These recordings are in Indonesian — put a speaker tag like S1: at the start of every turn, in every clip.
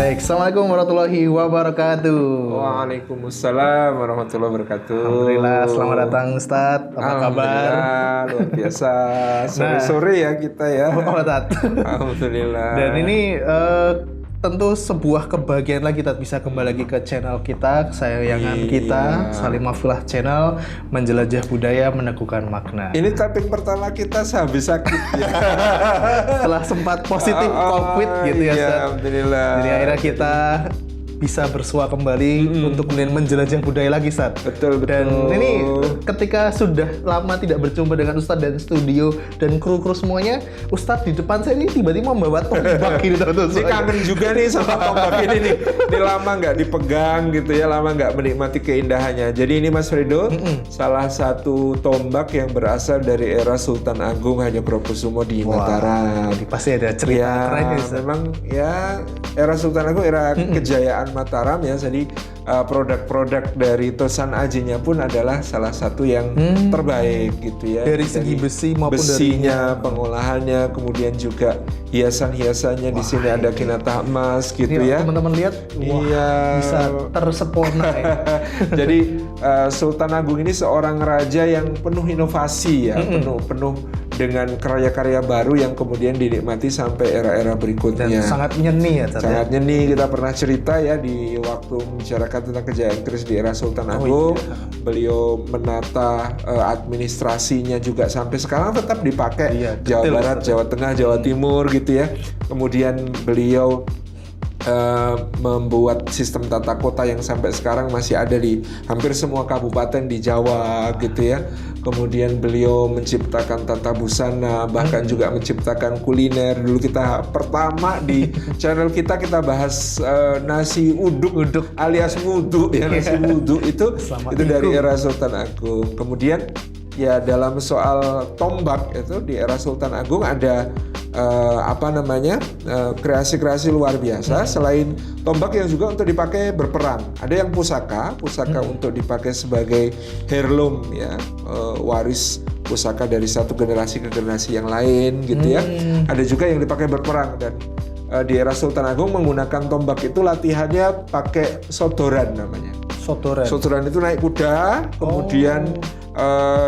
S1: Baik, Assalamualaikum warahmatullahi wabarakatuh.
S2: Waalaikumsalam warahmatullahi wabarakatuh.
S1: Alhamdulillah, selamat datang Ustadz. Apa kabar?
S2: Alhamdulillah, luar biasa. Sore-sore ya kita ya.
S1: Ustadz.
S2: Alhamdulillah.
S1: Dan ini tentu sebuah kebahagiaan lagi Tat, bisa kembali lagi ke channel kita, kesayangan kita, Salimafillah Channel, menjelajah budaya, meneguhkan makna.
S2: Ini tapping pertama kita sehabis sakit ya.
S1: Setelah sempat positif COVID gitu ya Ustadz.
S2: Alhamdulillah.
S1: Jadi akhirnya kita bisa bersua kembali untuk kemudian menjelajah budaya lagi Ustadz.
S2: Betul.
S1: Dan ini ketika sudah lama tidak berjumpa dengan Ustadz dan studio dan kru-kru semuanya, Ustadz di depan saya ini tiba-tiba membawa tombak gitu.
S2: Ini kangen juga nih sama tombak ini nih. Ini lama nggak dipegang gitu ya, lama nggak menikmati keindahannya. Jadi ini Mas Fredo, salah satu tombak yang berasal dari era Sultan Agung Hadjokrokusumo di Mataram.
S1: Jadi pasti ada cerita keren ya, Ustadz.
S2: Memang ya era Sultan Agung, era kejayaan Mataram ya. Jadi produk-produk dari Tosan Ajinya pun adalah salah satu yang terbaik gitu ya.
S1: Dari segi besi maupun
S2: besinya, pengolahannya, kemudian juga hiasan-hiasannya. Di sini ada kinata emas gitu
S1: ini
S2: ya.
S1: teman-teman lihat, bisa tersempurna ya.
S2: Jadi Sultan Agung ini seorang raja yang penuh inovasi ya, penuh dengan karya-karya baru yang kemudian dinikmati sampai era-era berikutnya.
S1: Dan sangat nyeni ya,
S2: sangat nyeni. Kita pernah cerita ya di waktu membicarakan tentang kejayaan keris di era Sultan Agung. Beliau menata administrasinya juga sampai sekarang tetap dipakai. Jawa Barat, Jawa Tengah, Jawa Timur gitu ya. Kemudian beliau membuat sistem tata kota yang sampai sekarang masih ada di hampir semua kabupaten di Jawa gitu ya. Kemudian beliau menciptakan tata busana, bahkan juga menciptakan kuliner. Dulu kita pertama di channel kita bahas nasi uduk alias wudhu ya. Nasi wudhu itu dari era Sultan Agung. Kemudian ya dalam soal tombak itu di era Sultan Agung ada kreasi-kreasi luar biasa. Selain tombak yang juga untuk dipakai berperang, ada yang pusaka untuk dipakai sebagai heirloom ya, waris pusaka dari satu generasi ke generasi yang lain gitu ya. Ada juga yang dipakai berperang. Dan di era Sultan Agung menggunakan tombak itu latihannya pakai sodoran namanya. Sodoran itu naik kuda, kemudian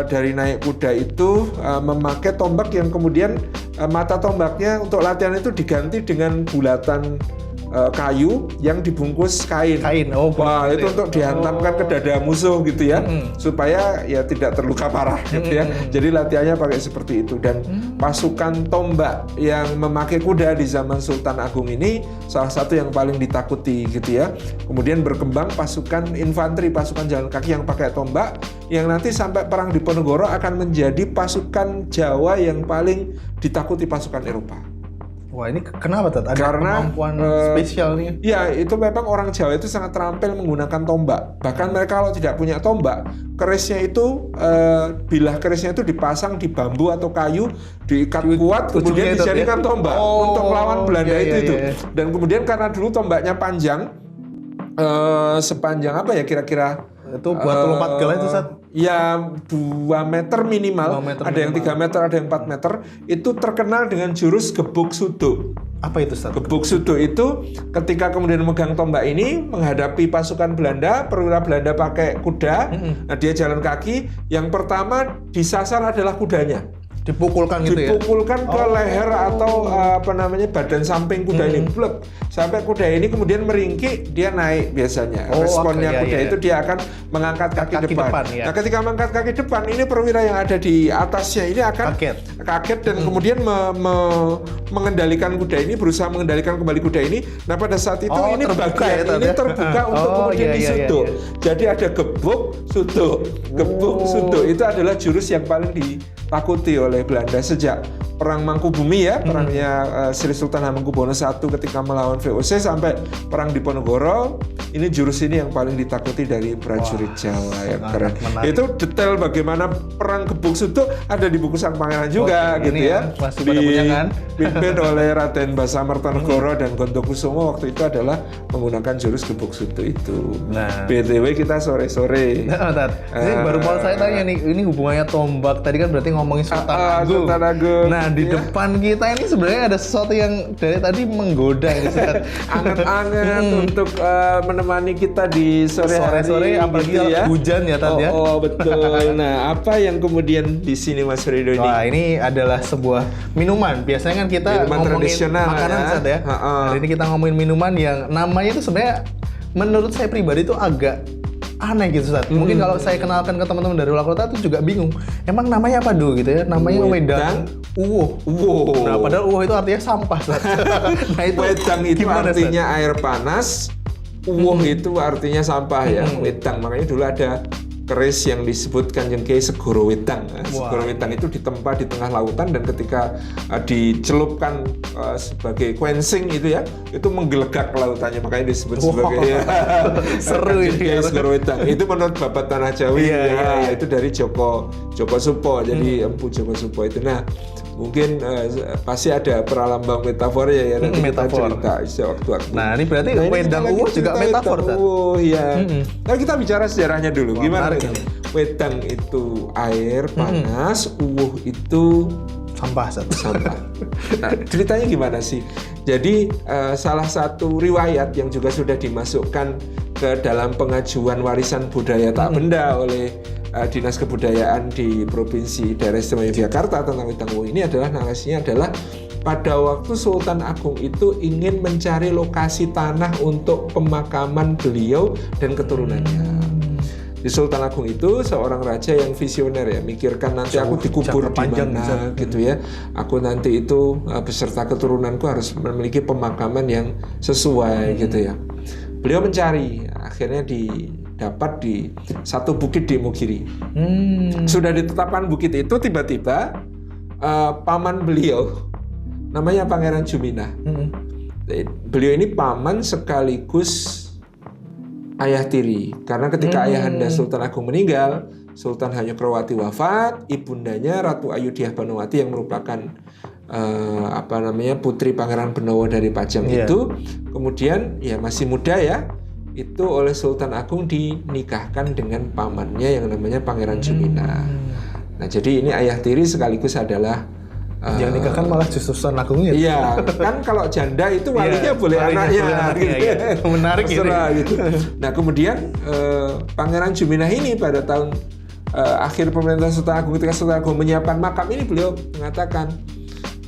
S2: dari naik kuda itu memakai tombak yang kemudian mata tombaknya untuk latihan itu diganti dengan bulatan kayu yang dibungkus kain. Wah, itu untuk dihantamkan ke dada musuh gitu ya, supaya ya tidak terluka parah gitu ya. Jadi latihannya pakai seperti itu. Dan pasukan tombak yang memakai kuda di zaman Sultan Agung ini salah satu yang paling ditakuti gitu ya. Kemudian berkembang pasukan infanteri, pasukan jalan kaki yang pakai tombak, yang nanti sampai perang Diponegoro akan menjadi pasukan Jawa yang paling ditakuti pasukan Eropa.
S1: Wah, ini kenapa Tat? Ada kemampuan spesial nih?
S2: Ya, itu memang orang Jawa itu sangat terampil menggunakan tombak. Bahkan mereka kalau tidak punya tombak, kerisnya itu bilah kerisnya itu dipasang di bambu atau kayu, diikat kuat, kemudian dijadikan tombak untuk melawan Belanda itu. Dan kemudian karena dulu tombaknya panjang, sepanjang apa ya kira-kira?
S1: Itu buat lompat gala itu Sat?
S2: Ya 2 meter minimal, ada yang 3 meter, ada yang 4 meter. Itu terkenal dengan jurus gebuk suduk.
S1: Apa itu Sat?
S2: Gebuk suduk itu ketika kemudian megang tombak ini menghadapi pasukan Belanda, perwira Belanda pakai kuda, nah dia jalan kaki, yang pertama disasar adalah kudanya.
S1: Dipukulkan gitu ya?
S2: Dipukulkan ke leher atau badan samping kuda ini, blek. Sampai kuda ini kemudian meringkik, dia naik biasanya. Responnya kuda itu dia akan mengangkat kaki depan. Nah, ketika mengangkat kaki depan, ini perwira yang ada di atasnya ini akan kaget dan kemudian mengendalikan kuda ini, berusaha mengendalikan kembali kuda ini. Nah, pada saat itu ini bagian ini terbuka untuk kemudian disuduk. Jadi ada gebuk, suduk. Gebuk, suduk itu adalah jurus yang paling ditakuti oleh Belanda sejak Perang Mangkubumi ya, perangnya Sri Sultan Hamengkubuwono I ketika melawan VOC sampai Perang Diponegoro. Ini jurus ini yang paling ditakuti dari prajurit Jawa yang keren. Itu detail bagaimana perang gebuk suduk ada di buku Sang Pangeran juga gitu ya. Dipimpin oleh Raden Basamertonegoro dan Gondokusumo waktu itu adalah menggunakan jurus gebuk suduk itu. Nah, BTW kita sore-sore.
S1: Ini baru mau saya tanya nih, ini hubungannya tombak tadi kan berarti ngomongin Sultan Agung.
S2: Sultan Agung.
S1: Nah, di depan kita ini sebenarnya ada sesuatu yang dari tadi menggoda ini, Ustaz.
S2: Anget-anget untuk menemani kita di sore
S1: Sore-sore
S2: hari,
S1: apalagi
S2: gitu ya.
S1: hujan ya, Tat ya.
S2: Oh, betul. Nah, apa yang kemudian di sini Mas Rido ini?
S1: Wah, ini adalah sebuah minuman. Biasanya kan kita
S2: Minuman
S1: ngomongin
S2: tradisional,
S1: makanan,
S2: ya.
S1: Ustaz ya. Hari ini kita ngomongin minuman yang namanya itu sebenarnya menurut saya pribadi itu agak aneh gitu, Ustaz. Mungkin kalau saya kenalkan ke teman-teman dari luar kota itu juga bingung. Emang namanya apa dulu gitu ya? Namanya wedang uwoh.
S2: Wow.
S1: Nah, padahal uwoh itu artinya sampah, Ustaz. Nah, itu
S2: Wedang itu
S1: gimana, Ustaz?
S2: artinya air panas, uwoh itu artinya sampah ya. Wedang, makanya dulu ada keris yang disebut Kanjeng Kiai Segoro Wedang. Nah, Segoro Wedang itu ditempa di tengah lautan dan ketika dicelupkan sebagai quenching itu ya, itu menggelegak lautannya, makanya disebut sebagai
S1: Seru
S2: Kanjeng
S1: ini.
S2: Kiai Segoro Wedang. Itu menurut Bapak Tanah Jawi ya, itu dari Joko Supo, jadi Empu Joko Supo itu. Nah, mungkin pasti ada peralambang metafor ya, nanti kita
S1: Metafor.
S2: cerita waktu-waktu.
S1: Nah, ini berarti
S2: Nah, ini
S1: wedang
S2: kita lagi
S1: uwoh juga
S2: cerita
S1: metafor,
S2: wedang
S1: Ustaz.
S2: uwoh, ya. Nah, kita bicara sejarahnya dulu.
S1: Wah,
S2: Gimana
S1: menarik
S2: wedang?
S1: ini.
S2: Wedang itu air panas, uwoh itu
S1: Sampah, Ustaz.
S2: sampah. Nah, ceritanya gimana sih? Jadi salah satu riwayat yang juga sudah dimasukkan ke dalam pengajuan warisan budaya tak benda oleh Dinas Kebudayaan di Provinsi Daerah Istimewa Yogyakarta tentang wedang uwoh ini adalah narasinya adalah pada waktu Sultan Agung itu ingin mencari lokasi tanah untuk pemakaman beliau dan keturunannya. Di Sultan Agung itu seorang raja yang visioner ya, mikirkan nanti aku dikubur di mana gitu ya. Aku nanti itu beserta keturunanku harus memiliki pemakaman yang sesuai gitu ya. Beliau mencari, akhirnya didapat di satu bukit di Imogiri. Sudah ditetapkan bukit itu, tiba-tiba paman beliau namanya Pangeran Juminah. Beliau ini paman sekaligus ayah tiri, karena ketika ayahanda Sultan Agung meninggal, Sultan Hanyokroowati wafat, ibundanya Ratu Ayudiah Banowati yang merupakan putri Pangeran Benowo dari Pajang itu, kemudian ya masih muda ya, itu oleh Sultan Agung dinikahkan dengan pamannya yang namanya Pangeran Juminah. Nah, jadi ini ayah tiri sekaligus adalah
S1: yang nikahkan malah justru Sultan Agungnya.
S2: Iya, kan kalau janda itu walinya boleh anaknya, gitu.
S1: Ya. Menarik
S2: gitu. Nah, kemudian Pangeran Juminah ini pada tahun akhir pemerintahan Sultan Agung, ketika Sultan Agung menyiapkan makam ini, beliau mengatakan,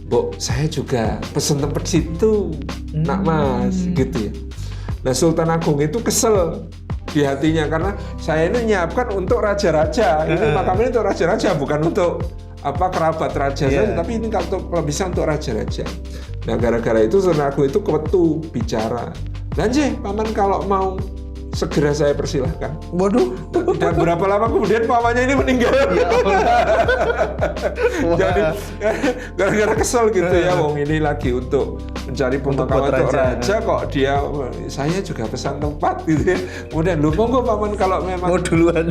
S2: "Mbok, saya juga pesen tempat situ, nak mas," gitu ya. Nah, Sultan Agung itu kesel di hatinya karena saya ini menyiapkan untuk raja-raja, ini makam ini untuk raja-raja, bukan untuk kerabat raja saja, tapi ini kalau bisa untuk raja-raja. Nah, gara-gara itu Sultan Agung itu kewetu bicara. Lanjut, paman kalau mau segera saya persilahkan.
S1: Waduh.
S2: Dan berapa lama kemudian pamannya ini meninggal. Ya jadi gara-gara kesel gitu ya, wong ini lagi untuk mencari pemakaman untuk raja kok dia, saya juga pesan tempat gitu ya. Kemudian lu monggo paman kalau memang duluan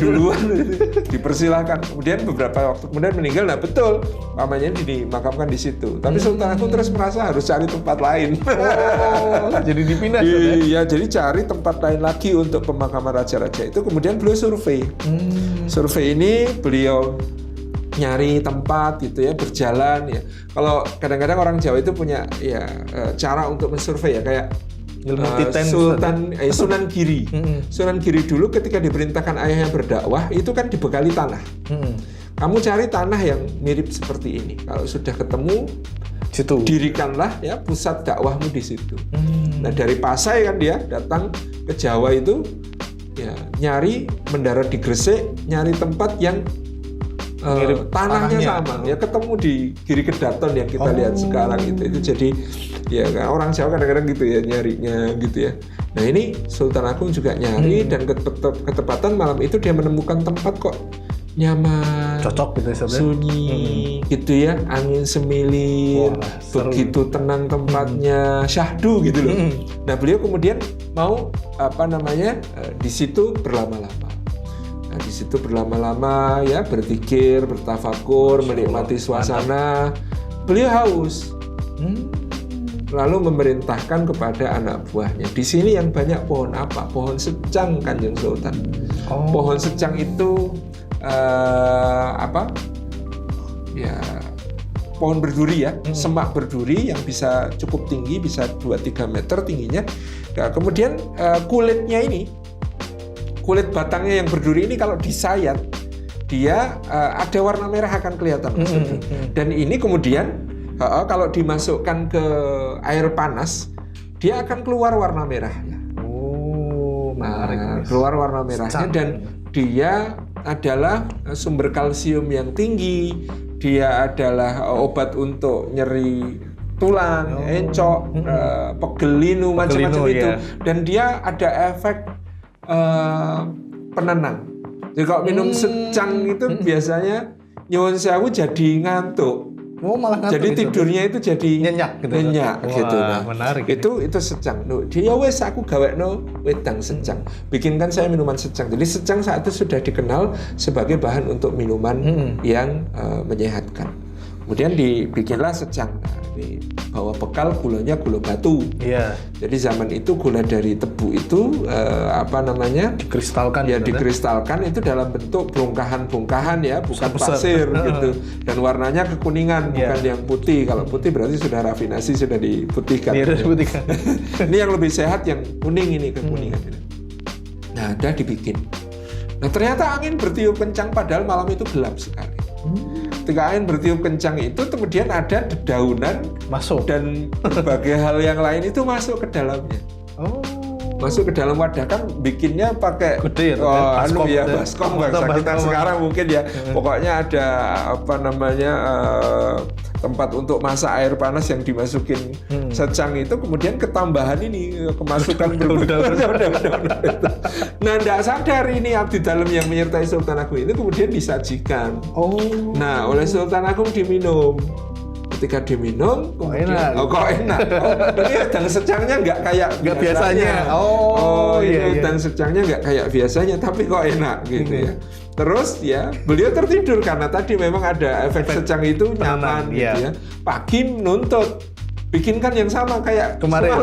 S2: dipersilahkan. Kemudian beberapa waktu kemudian meninggal. Nah, betul pamannya dimakamkan di situ. Tapi Sultan Agung terus merasa harus cari tempat lain.
S1: Jadi dipindah.
S2: Iya, jadi cari tempat lain lagi untuk pemakaman raja-raja itu. Kemudian beliau survei. Survei ini beliau nyari tempat gitu ya, berjalan ya. Kalau kadang-kadang orang Jawa itu punya ya cara untuk mensurvei ya, kayak Sunan Giri. Sunan Giri dulu ketika diperintahkan ayahnya berdakwah itu kan dibekali tanah. Kamu cari tanah yang mirip seperti ini. Kalau sudah ketemu, situ dirikanlah ya pusat dakwahmu di situ. Nah, dari Pasai kan dia datang ke Jawa itu ya nyari, mendarat di Gresik, nyari tempat yang tanahnya sama ya, ketemu di Giri Kedaton yang kita lihat sekarang itu jadi ya orang Jawa kadang-kadang gitu ya nyarinya gitu ya. Nah, ini Sultan Agung juga nyari dan ketepatan malam itu dia menemukan tempat kok nyaman,
S1: cocok gitu sebenarnya,
S2: sunyi gitu ya, angin semilir, begitu tenang tempatnya, syahdu gitu loh. Nah, beliau kemudian mau di situ berlama-lama. Nah, di situ berlama-lama ya, berzikir, bertafakur, menikmati suasana. Beliau haus. Lalu memerintahkan kepada anak buahnya. Di sini yang banyak pohon apa? Pohon secang, Kanjeng Sultan. Pohon secang itu ya pohon berduri ya, semak berduri yang bisa cukup tinggi, bisa 2-3 meter tingginya. Nah, kemudian kulitnya ini, kulit batangnya yang berduri ini kalau disayat, dia ada warna merah akan kelihatan. Dan ini kemudian kalau dimasukkan ke air panas, dia akan keluar warna merahnya.
S1: Oh, menarik.
S2: Keluar warna merahnya dan dia adalah sumber kalsium yang tinggi. Dia adalah obat untuk nyeri tulang, encok, pegel linu, macam-macam itu. Dan dia ada efek penenang. Jadi kalau minum secang itu biasanya nyuwun sewu jadi ngantuk.
S1: Oh, malah ngantuk.
S2: Jadi tidurnya itu jadi
S1: nyenyak gitu.
S2: Nyenyak gitu.
S1: Nah, menarik.
S2: Itu secang. Dia wes aku gawekno wedang secang. Bikinkan saya minuman secang. Jadi secang saat itu sudah dikenal sebagai bahan untuk minuman yang menyehatkan. Kemudian dibikinlah secang. Nah, bawa bekal gulanya gula batu.
S1: Iya.
S2: Jadi zaman itu gula dari tebu itu
S1: dikristalkan.
S2: Ya dikristalkan itu dalam bentuk bongkahan-bongkahan ya, bukan pasir gitu. Dan warnanya kekuningan, bukan yang putih. Kalau putih berarti sudah rafinasi, sudah diputihkan.
S1: Iya, diputihkan.
S2: Ini yang lebih sehat yang kuning ini, kekuningan ini. Nah, udah dibikin. Nah, ternyata angin bertiup kencang padahal malam itu gelap sekali. Ketika angin bertiup kencang itu kemudian ada dedaunan
S1: masuk
S2: dan berbagai hal yang lain itu masuk ke dalamnya. Masuk ke dalam wadah, kan bikinnya pakai
S1: gede ya,
S2: baskom bahasa kita sekarang mungkin ya. Pokoknya ada tempat untuk masak air panas yang dimasukin secang itu, kemudian ketambahan ini kemasukan daun-daun. Nah, tidak sadar ini abdi dalam yang menyertai Sultan Agung itu kemudian disajikan. Nah, oleh Sultan Agung diminum. Ketika diminum, kemudian kok enak. Ini wedang secangnya nggak kayak
S1: biasanya.
S2: Wedang secangnya nggak kayak biasanya, tapi kok enak gitu ya. Terus ya, beliau tertidur karena tadi memang ada efek secang itu nyaman gitu ya. Pagi nuntut, bikinkan yang sama kayak
S1: kemarin.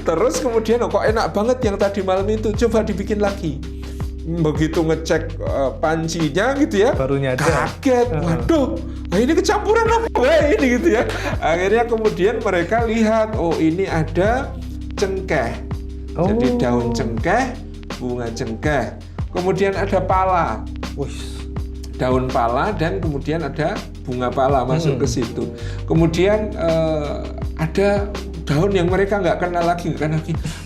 S2: Terus kemudian kok enak banget yang tadi malam itu, coba dibikin lagi. Begitu ngecek pancinya gitu ya,
S1: baru nyadar,
S2: kaget, waduh, ini kecampuran apa ini gitu ya. Akhirnya kemudian mereka lihat, oh ini ada cengkeh, jadi daun cengkeh, bunga cengkeh, kemudian ada pala, daun pala, dan kemudian ada bunga pala masuk ke situ. Kemudian ada daun yang mereka nggak kenal lagi.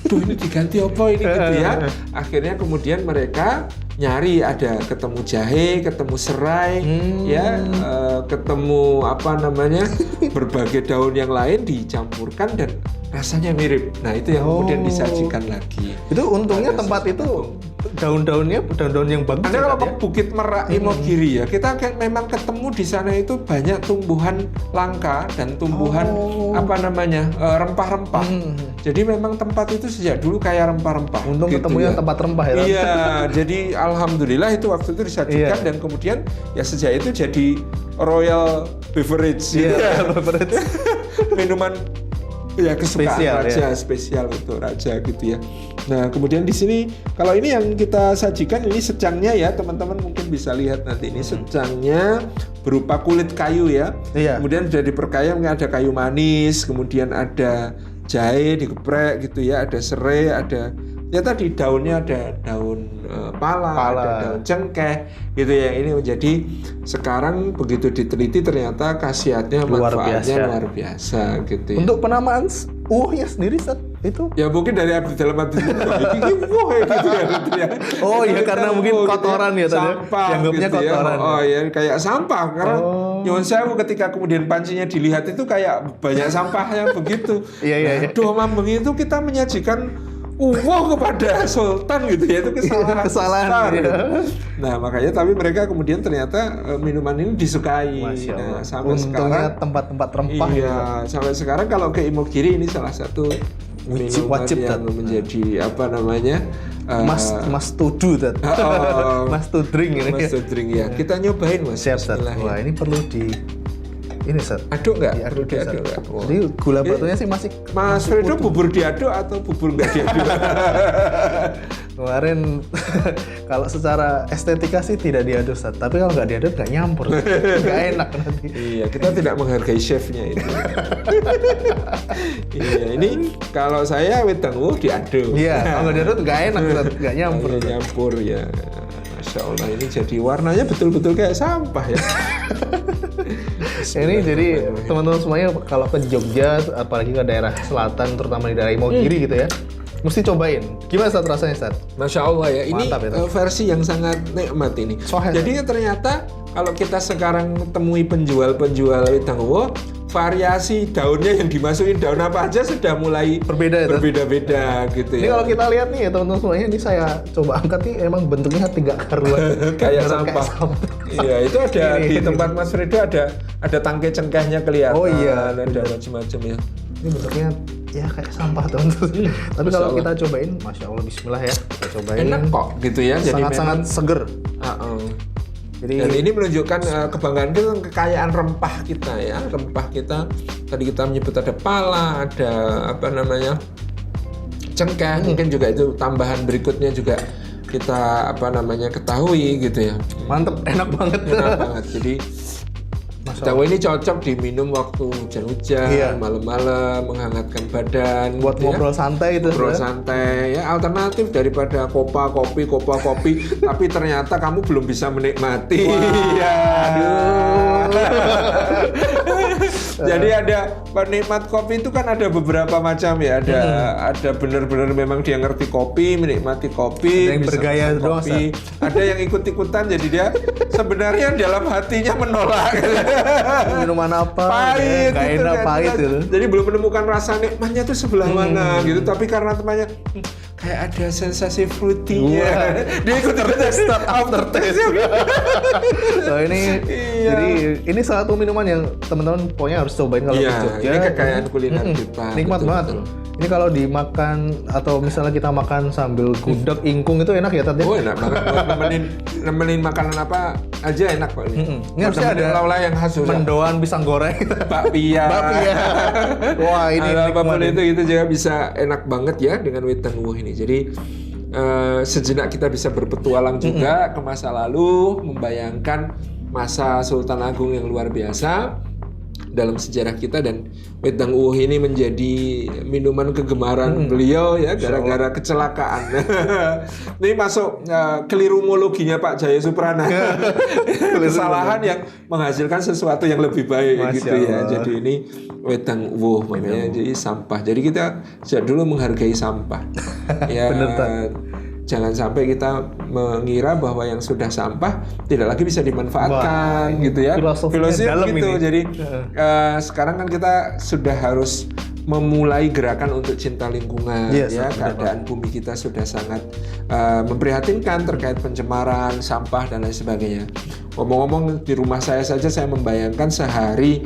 S2: Duh, ini diganti apa ini gitu ya. Akhirnya kemudian mereka nyari, ada ketemu jahe, ketemu serai, ketemu berbagai daun yang lain dicampurkan dan rasanya mirip. Nah, itu yang kemudian disajikan lagi.
S1: Itu untungnya tempat itu daun-daunnya daun-daun yang bagus.
S2: Anda kalau ke Bukit Merak Imogiri ya, kita memang ketemu di sana itu banyak tumbuhan langka dan tumbuhan rempah-rempah. Jadi memang tempat itu sejak dulu kayak rempah-rempah.
S1: Untung
S2: gitu
S1: ketemunya tempat rempah ya.
S2: Iya, jadi alhamdulillah itu waktu itu disajikan dan kemudian ya sejak itu jadi royal beverage.
S1: Beverage.
S2: Minuman ya kesukaan spesial untuk raja gitu ya. Nah, kemudian di sini kalau ini yang kita sajikan ini secangnya ya, teman-teman mungkin bisa lihat nanti ini secangnya berupa kulit kayu ya. Kemudian sudah diperkaya, ada kayu manis, kemudian ada jahe digeprek gitu ya, ada serai, ada ya tadi daunnya, ada daun pala, ada daun cengkeh gitu ya. Ini menjadi sekarang begitu diteliti ternyata khasiatnya, manfaatnya luar biasa gitu ya.
S1: Untuk penamaan uahnya sendiri itu
S2: ya mungkin dari abdi dalam gitu ya.
S1: Oh iya, karena mungkin kotoran ya tadi.
S2: Sampah
S1: Dianggapnya
S2: gitu
S1: kotoran.
S2: Ya. Oh ya kayak sampah karena nyuwun sewu ketika kemudian pancinya dilihat itu kayak banyak sampahnya begitu.
S1: Iya.
S2: Aduh, begitu kita menyajikan kepada sultan gitu ya, itu kesalahan
S1: gitu.
S2: Nah, makanya tapi mereka kemudian ternyata minuman ini disukai. Nah, sampai sekarang
S1: tempat-tempat rempah.
S2: Iya, sampai sekarang kalau ke Imogiri ini salah satu minuman yang menjadi
S1: must to do that. Must to drink ini.
S2: Must to drink ya. Kita nyobain Mas.
S1: Siap, Wah, ini perlu ini Ustaz.
S2: Aduk nggak?
S1: Diaduk,
S2: Perlu diaduk
S1: Ustaz.
S2: nggak? Oh.
S1: Jadi gula batunya sih masih
S2: Mas Fredo bubur diaduk atau bubur nggak diaduk?
S1: kemarin kalau secara estetika sih tidak diaduk Ustaz. Tapi kalau nggak diaduk nggak nyampur. Nggak enak nanti.
S2: Iya, kita tidak menghargai chefnya itu. Iya, ini kalau saya wedang wuh diaduk.
S1: Iya, kalau nggak diaduk nggak enak Ustaz. Nggak nyampur.
S2: Iya, nyampur ya. Masya Allah, ini jadi warnanya betul-betul kayak sampah ya.
S1: Ini jadi teman-teman semuanya kalau ke Jogja, apalagi ke daerah selatan, terutama di daerah Imogiri gitu ya, mesti cobain. Gimana Ustaz rasanya Ustaz?
S2: Masya Allah ya, ini
S1: Mantap, ya,
S2: versi yang sangat nikmat ini.
S1: Sohe,
S2: Jadi ternyata kalau kita sekarang temui penjual-penjual wedang wuh, variasi daunnya yang dimasukin daun apa aja sudah mulai
S1: Berbeda ya, Ustaz?
S2: berbeda-beda gitu
S1: Ini
S2: ya.
S1: kalau kita lihat nih ya teman-teman semuanya, ini saya coba angkat nih, emang bentuknya tidak karuan.
S2: Kayak
S1: Beneran
S2: sampah. Iya, itu ada
S1: Ini.
S2: di tempat Mas Fredo ada tangkai cengkehnya kelihatan.
S1: Oh iya,
S2: ada macam-macam ya.
S1: Ini bentuknya ya kayak sampah teman-teman. Tapi kalau kita cobain, Masya Allah, Bismillah ya, kita cobain.
S2: Enak kok gitu ya. Jadi
S1: Sangat-sangat seger.
S2: Jadi
S1: Jadi
S2: dan ini menunjukkan kebanggaan kita, kekayaan rempah kita ya. Rempah kita tadi kita menyebut ada pala, ada apa namanya cengkeh. Mungkin juga itu tambahan berikutnya juga kita apa namanya ketahui gitu ya.
S1: mantep, enak banget.
S2: Enak banget. Jadi tahu ini cocok diminum waktu hujan-hujan,
S1: Iya.
S2: malam-malam, menghangatkan badan.
S1: Buat
S2: gitu ya.
S1: ngobrol santai itu.
S2: Ngobrol
S1: ya.
S2: santai ya, alternatif daripada kopa kopi tapi ternyata kamu belum bisa menikmati. Ya, Jadi ada penikmat kopi itu kan ada beberapa macam ya, ada benar-benar memang dia ngerti kopi, menikmati kopi,
S1: Ada yang
S2: bisa
S1: bergaya
S2: pesan
S1: doang,
S2: kopi. Ada yang ikut-ikutan jadi dia sebenarnya dalam hatinya menolak.
S1: Minuman apa?
S2: Pahit
S1: Gak
S2: gitu
S1: enak,
S2: kan.
S1: pahit gitu.
S2: Jadi belum menemukan rasa nikmatnya tuh sebelah mana gitu, tapi karena temannya kayak ada sensasi fruity-nya. Dia ikut-ikutan
S1: Start aftertaste. So ini
S2: Iya.
S1: jadi ini salah satu minuman yang teman-teman pokoknya harus cobain kalau
S2: Iya,
S1: ke Jogja.
S2: ini kekayaan kuliner kita.
S1: Nikmat
S2: Betul,
S1: banget.
S2: betul.
S1: Ini kalau dimakan atau misalnya kita makan sambil gudeg ingkung itu enak ya Tat ya?
S2: Oh enak banget buat nemenin makanan apa aja enak kok ini.
S1: Ini harusnya ada
S2: lauk-lauk yang khas juga.
S1: mendoan pisang goreng.
S2: Bakpia.
S1: Bakpia. Wah ini
S2: apapun
S1: nikmat.
S2: itu juga bisa enak banget ya dengan wedang wuh ini. Jadi sejenak kita bisa berpetualang juga ke masa lalu, membayangkan masa Sultan Agung yang luar biasa dalam sejarah kita, dan wedang wuh ini menjadi minuman kegemaran beliau ya gara-gara kecelakaan. Ini masuk kelirumologinya Pak Jaya Suprana. Kesalahan yang menghasilkan sesuatu yang lebih baik.
S1: Masya
S2: gitu ya.
S1: Allah.
S2: Jadi ini wedang wuh namanya, jadi sampah. Jadi kita sejak dulu menghargai sampah. Ya,
S1: Bener, Tan.
S2: jangan sampai kita mengira bahwa yang sudah sampah tidak lagi bisa dimanfaatkan.
S1: Wah,
S2: gitu ya.
S1: filosofinya dalam
S2: gitu.
S1: ini.
S2: Jadi sekarang kan kita sudah harus memulai gerakan untuk cinta lingkungan.
S1: Yes,
S2: ya,
S1: benar,
S2: keadaan bumi kita sudah sangat memprihatinkan terkait pencemaran, sampah dan lain sebagainya. Ngomong-ngomong, di rumah saya saja saya membayangkan sehari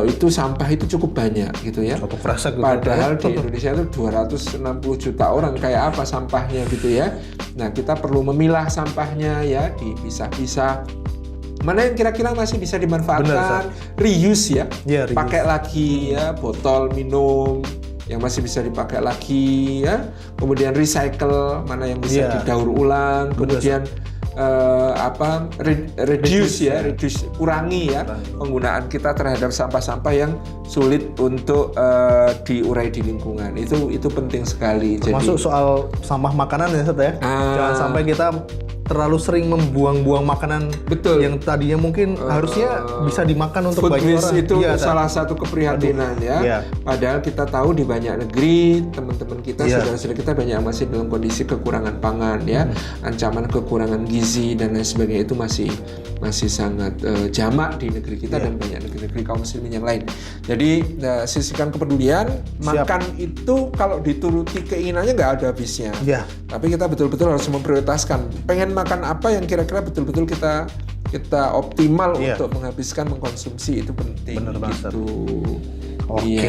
S2: itu sampah itu cukup banyak gitu ya.
S1: Cukup kerasa gitu.
S2: Padahal di Indonesia itu 260 juta orang, kayak apa sampahnya gitu ya. Nah, kita perlu memilah sampahnya ya, dipisah-pisah. Mana yang kira-kira masih bisa dimanfaatkan, reuse ya.
S1: Iya, reuse.
S2: Pakai lagi ya, botol minum yang masih bisa dipakai lagi ya. Kemudian recycle, mana yang bisa
S1: Iya.
S2: didaur ulang, kemudian reduce, kurangi ya penggunaan kita terhadap sampah-sampah yang sulit untuk diurai di lingkungan. Itu penting sekali.
S1: Termasuk soal sampah makanan ya Ustaz ya. Jangan sampai kita terlalu sering membuang-buang makanan
S2: Betul.
S1: yang tadinya mungkin harusnya bisa dimakan untuk
S2: food
S1: banyak
S2: waste
S1: orang.
S2: itu
S1: Iya,
S2: salah satu keprihatinan ya.
S1: Iya.
S2: Padahal kita tahu di banyak negeri teman-teman kita,
S1: Iya.
S2: saudara-saudara kita banyak yang masih dalam kondisi kekurangan pangan ya, ancaman kekurangan gizi dan lain sebagainya itu masih sangat jamak di negeri kita dan banyak negeri-negeri kaum muslimin yang lain. Jadi sisihkan kepedulian. Makan itu kalau dituruti keinginannya nggak ada habisnya.
S1: Iya.
S2: Tapi kita betul-betul harus memprioritaskan. Pengen makan apa yang kira-kira betul-betul kita optimal
S1: Iya.
S2: untuk menghabiskan, mengkonsumsi, itu penting.
S1: Bener banget,
S2: gitu.
S1: Oke.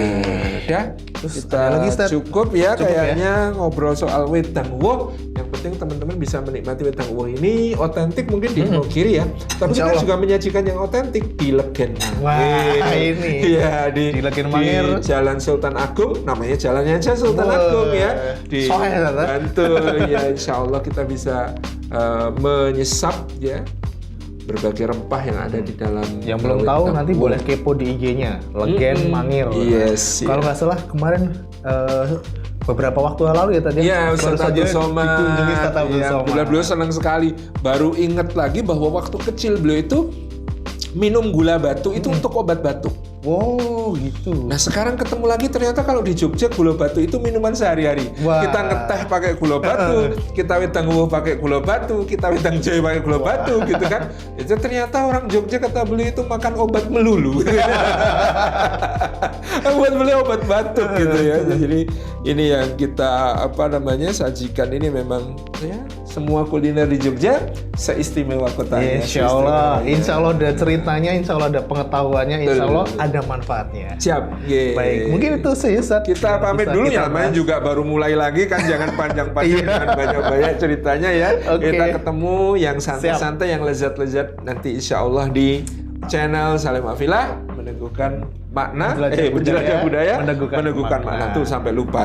S2: Iya.
S1: Terus
S2: Kita
S1: ada lagi, Ustaz?
S2: cukup ya
S1: Cukup ya?
S2: kayaknya ngobrol soal wedang woh. Yang penting teman-teman bisa menikmati wedang woh ini otentik mungkin di Wonogiri ya. Tapi
S1: Insya
S2: kita
S1: Allah.
S2: juga menyajikan yang otentik di Legen Mangir.
S1: Wah, ini.
S2: Iya di
S1: Legen Mangir.
S2: di Jalan Sultan Agung, namanya jalannya aja Sultan
S1: Wah,
S2: Agung ya. Di
S1: sohe, Ustaz.
S2: Bantul ya, insya Allah kita bisa menyesap ya berbagai rempah yang ada di dalam.
S1: Yang belum tahu
S2: wedang
S1: nanti
S2: woh.
S1: boleh kepo di IG-nya Legen Mangir.
S2: Yes,
S1: Kalau
S2: iya.
S1: nggak salah kemarin beberapa waktu lalu ya tadi
S2: Iya,
S1: baru
S2: Ustaz
S1: saja
S2: Abdul Somad.
S1: dikunjungi Ustaz Abdul
S2: Iya,
S1: Somad.
S2: alhamdulillah beliau senang sekali. Baru ingat lagi bahwa waktu kecil beliau itu minum gula batu itu untuk obat batuk.
S1: Wow, gitu.
S2: Nah sekarang ketemu lagi ternyata kalau di Jogja gula batu itu minuman sehari-hari.
S1: Wah.
S2: Kita ngeteh pakai gula batu, kita wedang woh pakai gula batu, kita wedang jahe pakai gula batu gitu kan. Itu ternyata orang Jogja kata beliau itu makan obat melulu. Buat beliau obat batuk gitu ya. Jadi ini yang kita sajikan ini memang ya semua kuliner di Jogja seistimewa kotanya.
S1: Insya Allah ada ceritanya, Insya Allah ada pengetahuannya, Insya Allah ada manfaatnya.
S2: Siap. Yeay.
S1: Baik, mungkin itu sih Ustaz.
S2: Kita pamit
S1: Bisa
S2: dulu
S1: kita
S2: ya, namanya
S1: bahas.
S2: juga baru mulai lagi kan, jangan panjang-panjang, jangan banyak-banyak ceritanya ya.
S1: Oke.
S2: Kita ketemu yang santai-santai, yang lezat-lezat nanti insya Allah di channel Salim Afilah, meneguhkan makna, menjelajah budaya, meneguhkan makna. Tuh sampai lupa.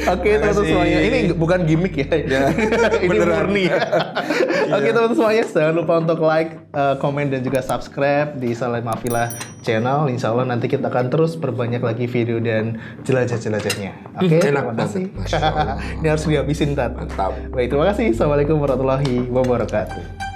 S1: Oke teman-teman semuanya, ini bukan gimmick ya, ini
S2: beneran.
S1: murni ya. Oke teman-teman semuanya, jangan lupa untuk like, komen dan juga subscribe di Salim Afilah channel. Insya Allah nanti kita akan terus perbanyak lagi video dan jelajah-jelajahnya. Oke,
S2: Enak
S1: terima kasih.
S2: banget, Masya Allah.
S1: Ini harus dihabisin, Tat.
S2: Mantap.
S1: Baik, terima kasih. Assalamualaikum warahmatullahi wabarakatuh.